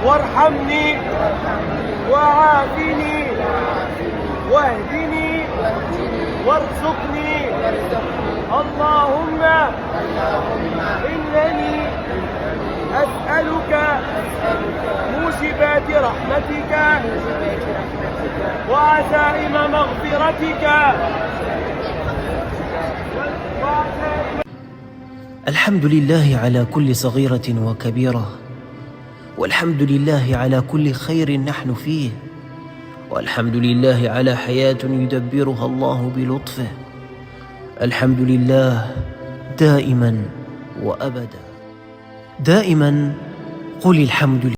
وارحمني وعافني واهدني وارزقني. اللهم إنني أسألك موجبات رحمتك وعزائم مغفرتك. الحمد لله على كل صغيرة وكبيرة، والحمد لله على كل خير نحن فيه، والحمد لله على حياة يدبرها الله بلطفه. الحمد لله دائما وأبدا. دائما قل الحمد لله.